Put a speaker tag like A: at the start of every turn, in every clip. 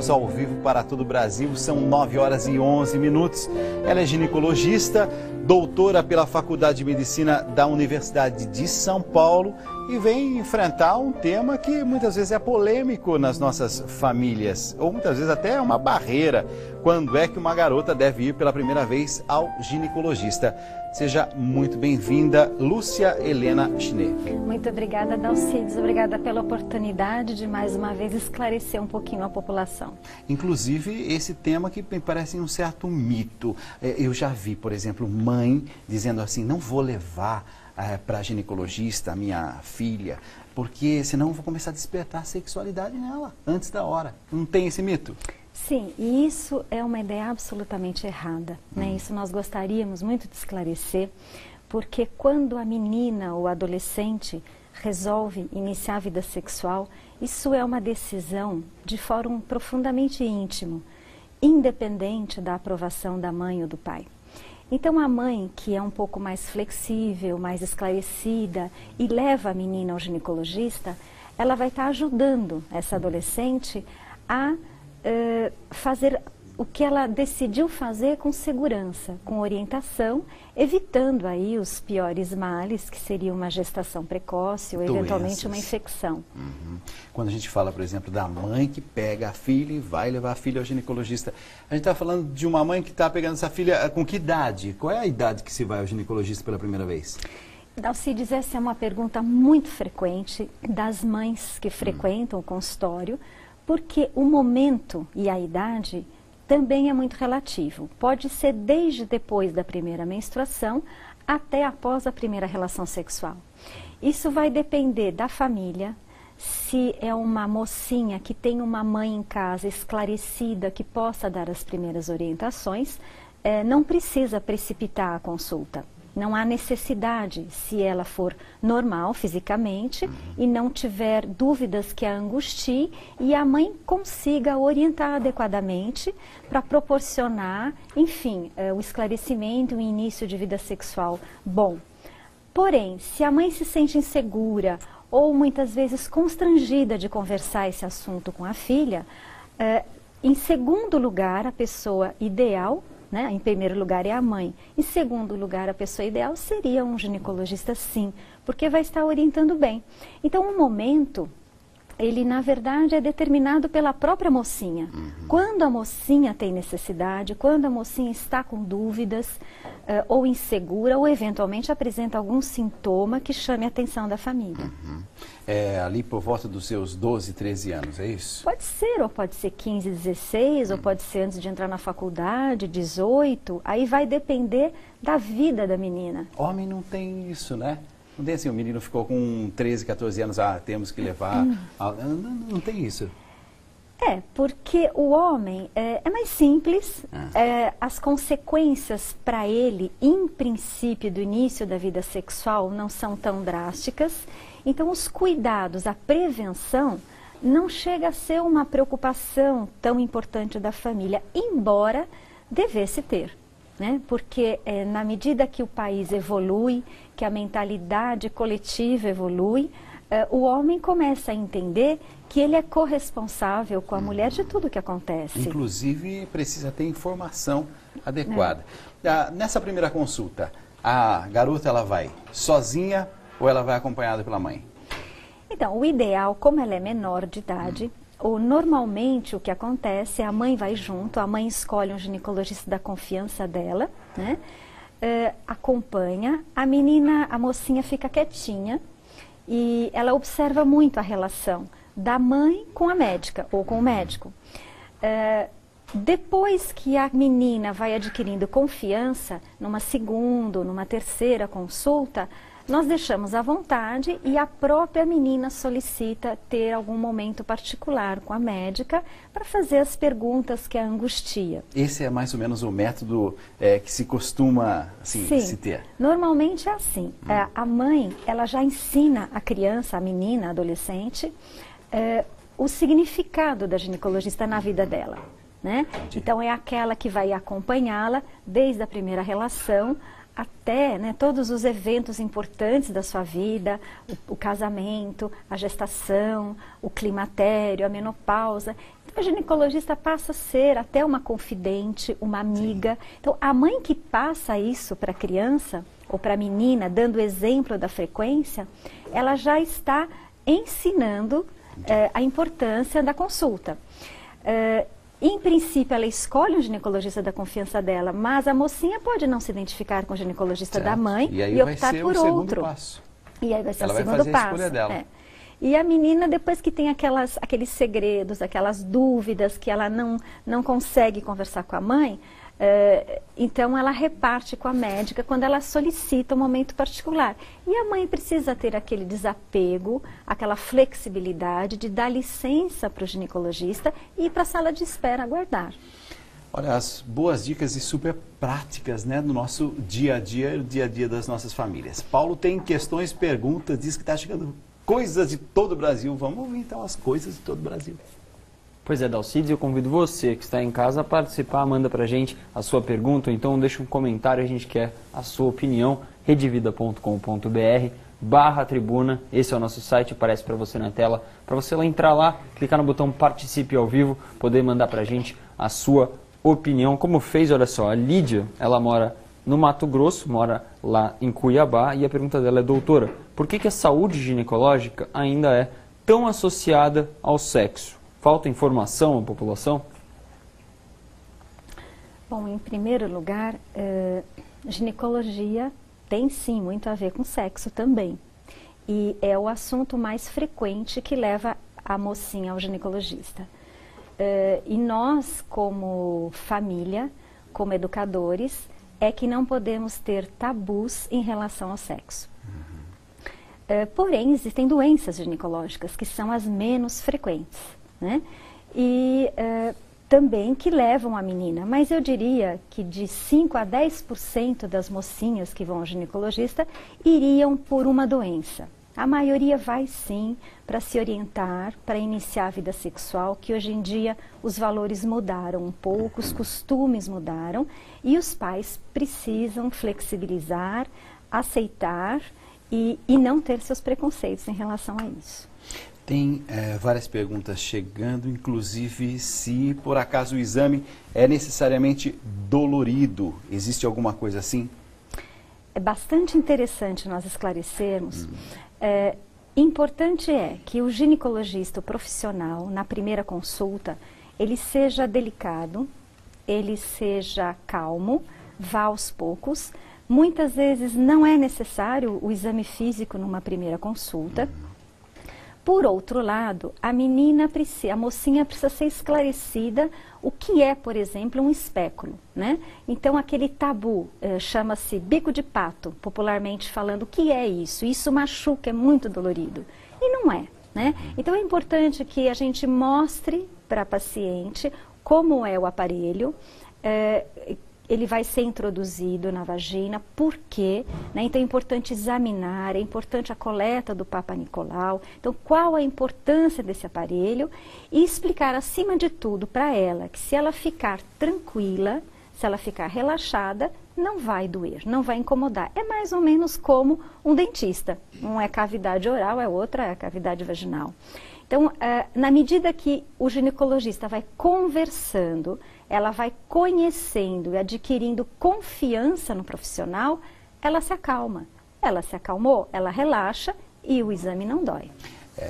A: estamos ao vivo para todo o Brasil, são 9 horas e 11 minutos. Ela é ginecologista, doutora pela Faculdade de Medicina da Universidade de São Paulo e vem enfrentar um tema que muitas vezes é polêmico nas nossas famílias, ou muitas vezes até é uma barreira. Quando é que uma garota deve ir pela primeira vez ao ginecologista? Seja muito bem-vinda, Lúcia Helena Schnee.
B: Muito obrigada, Dalcides. Obrigada pela oportunidade de mais uma vez esclarecer um pouquinho a população.
A: Inclusive, esse tema que me parece um certo mito. Eu já vi, por exemplo, mãe dizendo assim, não vou levar para ginecologista a minha filha, porque senão eu vou começar a despertar a sexualidade nela antes da hora. Não tem esse mito?
B: Sim, e isso é uma ideia absolutamente errada, né? Isso nós gostaríamos muito de esclarecer, porque quando a menina ou adolescente resolve iniciar a vida sexual, isso é uma decisão de fórum profundamente íntimo, independente da aprovação da mãe ou do pai. Então a mãe, que é um pouco mais flexível, mais esclarecida e leva a menina ao ginecologista, ela vai estar ajudando essa adolescente a fazer o que ela decidiu fazer com segurança, com orientação, evitando aí os piores males, que seria uma gestação precoce ou eventualmente uma infecção.
A: Quando a gente fala, por exemplo, da mãe que pega a filha e vai levar a filha ao ginecologista, a gente está falando de uma mãe que está pegando essa filha com que idade? Qual é a idade que se vai ao ginecologista pela primeira vez?
B: Dalcides, essa é uma pergunta muito frequente das mães que frequentam o consultório, porque o momento e a idade também é muito relativo. Pode ser desde depois da primeira menstruação até após a primeira relação sexual. Isso vai depender da família, se é uma mocinha que tem uma mãe em casa esclarecida que possa dar as primeiras orientações, não precisa precipitar a consulta. Não há necessidade, se ela for normal fisicamente e não tiver dúvidas que a angustie e a mãe consiga orientar adequadamente para proporcionar, enfim, o esclarecimento e o início de vida sexual bom. Porém, se a mãe se sente insegura ou muitas vezes constrangida de conversar esse assunto com a filha, em segundo lugar, a pessoa ideal, né? Em primeiro lugar é a mãe, em segundo lugar a pessoa ideal seria um ginecologista, sim, porque vai estar orientando bem. Então o momento, ele na verdade é determinado pela própria mocinha. Quando a mocinha tem necessidade, quando a mocinha está com dúvidas ou insegura ou eventualmente apresenta algum sintoma que chame a atenção da família.
A: Ali por volta dos seus 12, 13 anos, é isso?
B: Pode ser, ou pode ser 15, 16, ou pode ser antes de entrar na faculdade, 18, aí vai depender da vida da menina.
A: Homem não tem isso, né? Não tem assim, o menino ficou com 13, 14 anos, temos que levar... Não tem isso.
B: Porque o homem é mais simples, as consequências para ele, em princípio, do início da vida sexual não são tão drásticas. Então, os cuidados, a prevenção, não chega a ser uma preocupação tão importante da família, embora devesse ter, né? Porque na medida que o país evolui, que a mentalidade coletiva evolui, o homem começa a entender que ele é corresponsável com a mulher de tudo que acontece.
A: Inclusive, precisa ter informação adequada. Nessa primeira consulta, a garota ela vai sozinha ou ela vai acompanhada pela mãe?
B: Então, o ideal, como ela é menor de idade, ou normalmente o que acontece é a mãe vai junto, a mãe escolhe um ginecologista da confiança dela, né? Acompanha, a menina, a mocinha fica quietinha e ela observa muito a relação da mãe com a médica ou com o médico. Depois que a menina vai adquirindo confiança, numa segunda ou numa terceira consulta, nós deixamos à vontade e a própria menina solicita ter algum momento particular com a médica para fazer as perguntas que a angustia.
A: Esse é mais ou menos o método que se costuma assim, se ter?
B: Normalmente é assim. A mãe, ela já ensina a criança, a menina, a adolescente, o significado da ginecologista na vida dela, né? Então é aquela que vai acompanhá-la desde a primeira relação até, né, todos os eventos importantes da sua vida, o casamento, a gestação, o climatério, a menopausa. Então, a ginecologista passa a ser até uma confidente, uma amiga. Sim. Então, a mãe que passa isso para a criança ou para a menina, dando exemplo da frequência, ela já está ensinando a importância da consulta. Em princípio, ela escolhe um ginecologista da confiança dela, mas a mocinha pode não se identificar com o ginecologista da mãe e optar por outro.
A: Passo.
B: E aí vai ser
A: ela
B: o segundo
A: vai fazer
B: passo.
A: A escolha dela.
B: E a menina, depois que tem aqueles segredos, aquelas dúvidas que ela não consegue conversar com a mãe, então ela reparte com a médica quando ela solicita um momento particular. E a mãe precisa ter aquele desapego, aquela flexibilidade de dar licença para o ginecologista e ir para a sala de espera aguardar.
A: Olha, as boas dicas e super práticas, né, no nosso dia a dia, no dia a dia das nossas famílias. Paulo tem questões, perguntas, diz que está chegando coisas de todo o Brasil. Vamos ouvir então as coisas de todo o Brasil.
C: Pois é, Dalcides, eu convido você que está em casa a participar, manda pra gente a sua pergunta, ou então deixa um comentário, a gente quer a sua opinião, redevida.com.br/tribuna, esse é o nosso site, aparece para você na tela, para você lá entrar lá, clicar no botão participe ao vivo, poder mandar pra gente a sua opinião, como fez, olha só, a Lídia, ela mora no Mato Grosso, mora lá em Cuiabá, e a pergunta dela é: doutora, por que a saúde ginecológica ainda é tão associada ao sexo? Falta informação à população?
B: Bom, em primeiro lugar, ginecologia tem sim muito a ver com sexo também. E é o assunto mais frequente que leva a mocinha ao ginecologista. E nós, como família, como educadores, é que não podemos ter tabus em relação ao sexo. Porém, existem doenças ginecológicas que são as menos frequentes, né? E também que levam a menina, mas eu diria que de 5 a 10% das mocinhas que vão ao ginecologista iriam por uma doença. A maioria vai sim para se orientar, para iniciar a vida sexual, que hoje em dia os valores mudaram um pouco, os costumes mudaram e os pais precisam flexibilizar, aceitar e não ter seus preconceitos em relação a isso.
A: Tem várias perguntas chegando, inclusive se por acaso o exame é necessariamente dolorido. Existe alguma coisa assim?
B: É bastante interessante nós esclarecermos. Importante é que o ginecologista, o profissional, na primeira consulta, ele seja delicado, ele seja calmo, vá aos poucos. Muitas vezes não é necessário o exame físico numa primeira consulta. Por outro lado, a mocinha precisa ser esclarecida o que é, por exemplo, um espéculo, né? Então, aquele tabu chama-se bico de pato, popularmente falando. O que é isso? Isso machuca, é muito dolorido. E não é, né? Então, é importante que a gente mostre para a paciente como é o aparelho, ele vai ser introduzido na vagina, por quê? Né? Então é importante examinar, é importante a coleta do Papa Nicolau. Então qual a importância desse aparelho e explicar acima de tudo para ela que se ela ficar tranquila, se ela ficar relaxada, não vai doer, não vai incomodar. É mais ou menos como um dentista. Um é cavidade oral, outra é cavidade vaginal. Então, na medida que o ginecologista vai conversando, ela vai conhecendo e adquirindo confiança no profissional, ela se acalma. Ela se acalmou, ela relaxa e o exame não dói.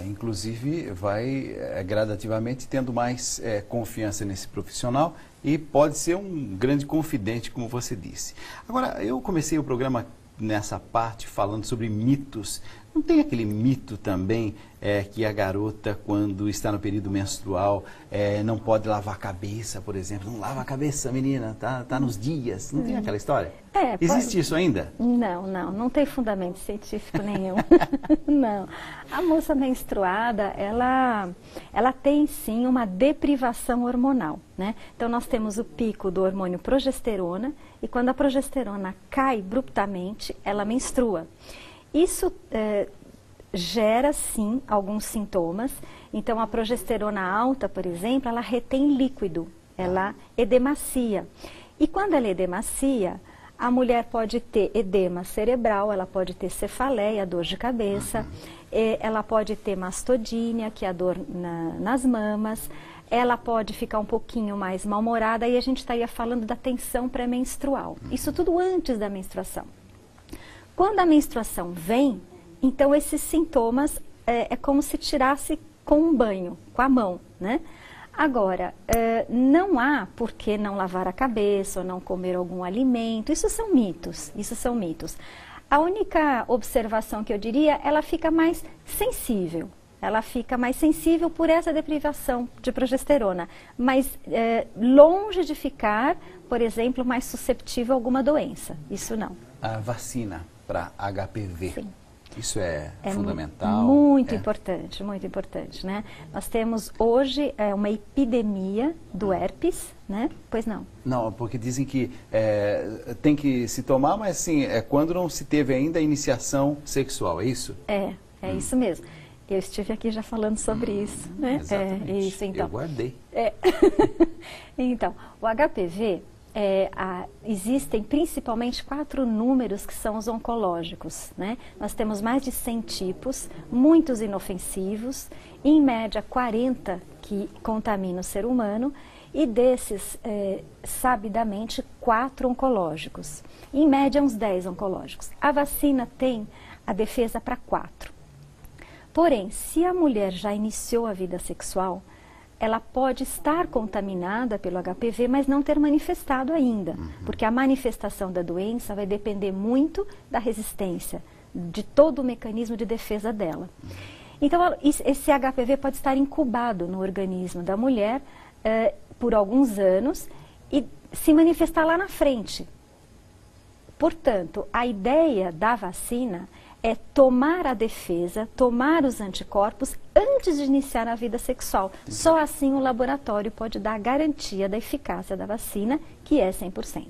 A: Inclusive, vai gradativamente tendo mais confiança nesse profissional e pode ser um grande confidente, como você disse. Agora, eu comecei o programa nessa parte falando sobre mitos. Não tem aquele mito também que a garota, quando está no período menstrual, não pode lavar a cabeça, por exemplo? Não lava a cabeça, menina, tá nos dias. Não tem aquela história? Existe isso ainda?
B: Não tem fundamento científico nenhum. Não. A moça menstruada, ela tem sim uma deprivação hormonal, né? Então nós temos o pico do hormônio progesterona e quando a progesterona cai abruptamente, ela menstrua. Isso gera, sim, alguns sintomas. Então, a progesterona alta, por exemplo, ela retém líquido, ela edemacia. E quando ela edemacia, A mulher pode ter edema cerebral, ela pode ter cefaleia, dor de cabeça, ela pode ter mastodínia, que é a dor nas mamas, ela pode ficar um pouquinho mais mal-humorada, e a gente estaria falando da tensão pré-menstrual. Isso tudo antes da menstruação. Quando a menstruação vem, então esses sintomas é como se tirasse com um banho, com a mão, né? Agora, não há por que não lavar a cabeça ou não comer algum alimento. Isso são mitos, A única observação que eu diria, ela fica mais sensível. Ela fica mais sensível por essa deprivação de progesterona. Mas longe de ficar, por exemplo, mais susceptível a alguma doença. Isso não.
A: A vacina para HPV.
B: Sim.
A: Isso é fundamental?
B: Muito importante, né? Nós temos hoje uma epidemia do herpes, né? Pois não.
A: Não, porque dizem que tem que se tomar, mas assim, é quando não se teve ainda a iniciação sexual, é isso?
B: É isso mesmo. Eu estive aqui já falando sobre isso, né?
A: Exatamente.
B: Isso, então.
A: Eu guardei.
B: Então, o HPV... existem principalmente 4 números que são os oncológicos, né? Nós temos mais de 100 tipos, muitos inofensivos, em média 40 que contaminam o ser humano, e desses, sabidamente, 4 oncológicos. Em média, uns 10 oncológicos. A vacina tem a defesa para 4. Porém, se a mulher já iniciou a vida sexual, ela pode estar contaminada pelo HPV, mas não ter manifestado ainda, porque a manifestação da doença vai depender muito da resistência, de todo o mecanismo de defesa dela. Então, esse HPV pode estar incubado no organismo da mulher por alguns anos e se manifestar lá na frente. Portanto, a ideia da vacina é tomar a defesa, tomar os anticorpos antes de iniciar a vida sexual. Só assim o laboratório pode dar a garantia da eficácia da vacina, que é 100%.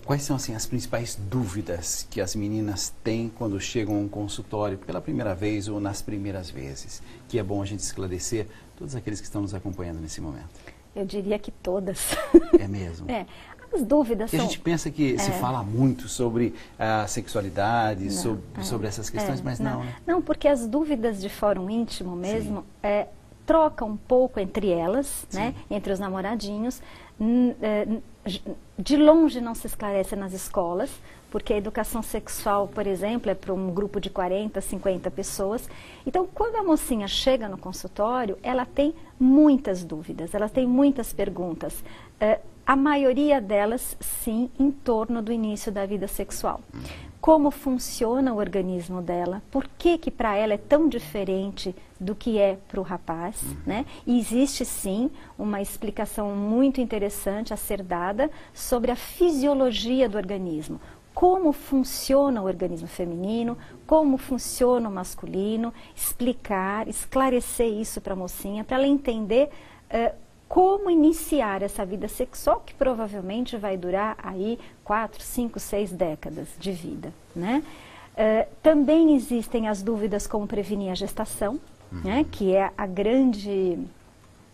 A: Quais são assim, as principais dúvidas que as meninas têm quando chegam a um consultório pela primeira vez ou nas primeiras vezes? Que é bom a gente esclarecer todos aqueles que estão nos acompanhando nesse momento.
B: Eu diria que todas.
A: É mesmo?
B: As dúvidas
A: são... A gente pensa que se fala muito sobre a sexualidade, sobre essas questões, mas não, né?
B: Não, porque as dúvidas de fórum íntimo mesmo trocam um pouco entre elas, né? Entre os namoradinhos. De longe não se esclarece nas escolas, porque a educação sexual, por exemplo, é para um grupo de 40, 50 pessoas. Então, quando a mocinha chega no consultório, ela tem muitas dúvidas, ela tem muitas perguntas. A maioria delas, sim, em torno do início da vida sexual. Como funciona o organismo dela, por que para ela é tão diferente do que é para o rapaz, né? E existe, sim, uma explicação muito interessante a ser dada sobre a fisiologia do organismo. Como funciona o organismo feminino, como funciona o masculino, esclarecer isso para a mocinha, para ela entender como iniciar essa vida sexual, que provavelmente vai durar aí 4, 5, 6 décadas de vida, né? Também existem as dúvidas como prevenir a gestação, né? Que é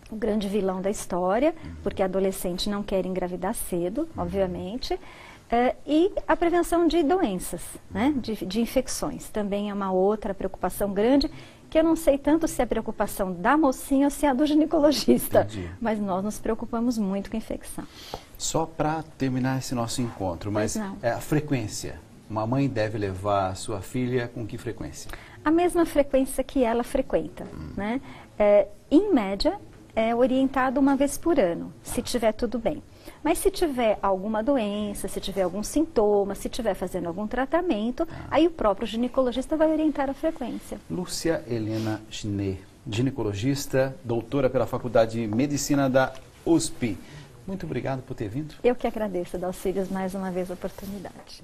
B: o grande vilão da história, porque a adolescente não quer engravidar cedo, obviamente. E a prevenção de doenças, né? De infecções, também é uma outra preocupação grande, que eu não sei tanto se é a preocupação da mocinha ou se é a do ginecologista.
A: Entendi.
B: Mas nós nos preocupamos muito com a infecção.
A: Só para terminar esse nosso encontro, mas a frequência, uma mãe deve levar a sua filha com que frequência?
B: A mesma frequência que ela frequenta, né? Em média, é orientado uma vez por ano, se tiver tudo bem. Mas se tiver alguma doença, se tiver algum sintoma, se tiver fazendo algum tratamento, aí o próprio ginecologista vai orientar a frequência.
A: Lúcia Helena Schnee, ginecologista, doutora pela Faculdade de Medicina da USP. Muito obrigado por ter vindo.
B: Eu que agradeço, Dalcílios, mais uma vez a oportunidade.